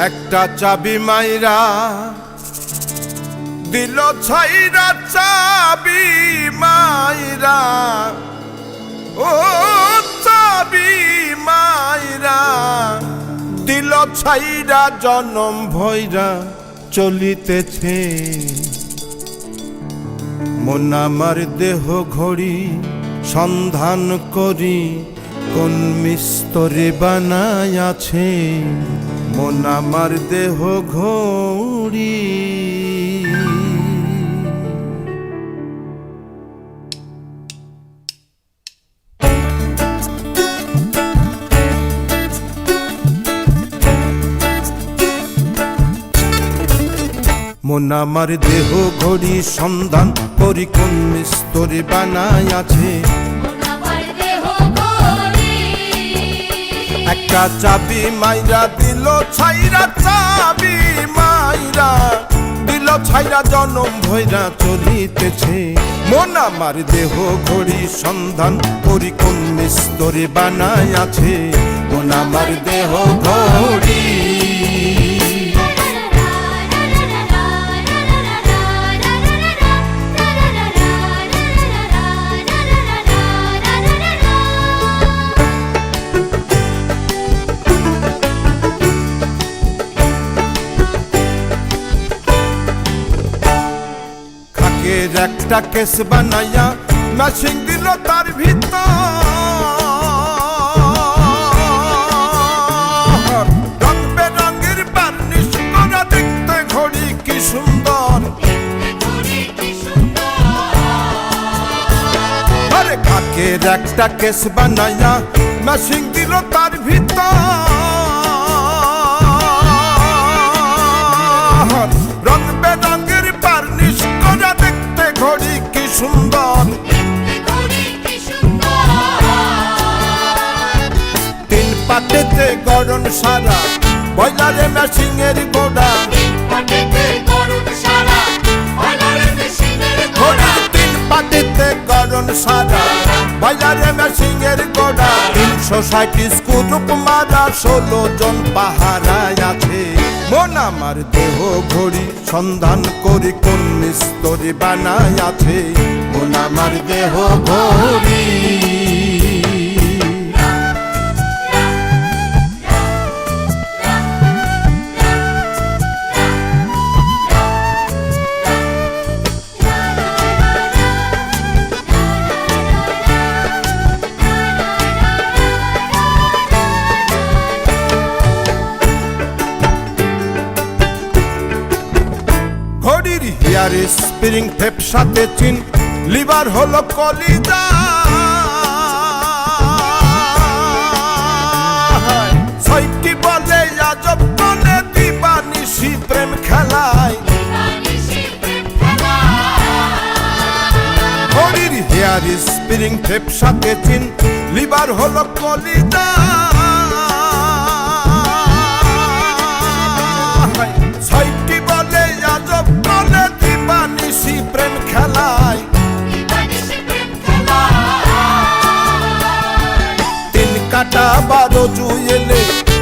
একটা চাবি মাইরা দিল ছাইরা, চাবি মাইরা, ও চাবি মাইরা দিল ছাইরা, জনম ভৈরা চলিতেছে। মন আমার দেহ ঘড়ি সন্ধান করি, কোন মিস্তরে বানাই আছে। মন আমার দেহ ঘড়ি। মন আমার দেহ ঘড়ি সন্ধান করি, কোন মিস্তরে বানাই আছে। একটা চাবি মাইরা দিল ছাইরা, চাবি মাইরা দিল ছাইরা, জনম ভৈরা চলিতেছে। মন আমার দেহ ঘড়ি সন্ধান করি, কোন মিস্তরে বানাই আছে। মন আমার দেহ ঘড়ি। একটা কেস বানাইয়া মেশিন দিল তার ভিতর, রং বেরঙের বার্নিশ করা, দেখতে ঘড়ি কি সুন্দর। আরে কাকের একটা কেস বানাইয়া মেশিন দিল তার ভিতর, রং বেরঙের বার্নিশ করা, ঘড়ি কি সুন্দর। তিন পাটেতে গড়ন সারা, বয়লারে মেশিনের গোড়া। ঘড়ির তিন পাটেতে গড়ন সারা, বয়লারে মেশিনের গোড়া। 360 স্ক্রু মারা, 16 জন পাহারায় আছে। মন আমার দেহ ঘড়ি সন্ধান করি, কোন মিস্তরে বানাই আছে। মন আমার দেহ ঘড়ি। হিয়ার স্প্রিং টেপ সাথে চিন, লিভার হলো কলিজা। ছয়টি বলে আজব বলে, দিবানিশি প্রেম খেলায়। ঘড়ির হেয়ার স্প্রিং টেপ সাথে চিন, লিভার হলো কলিজা।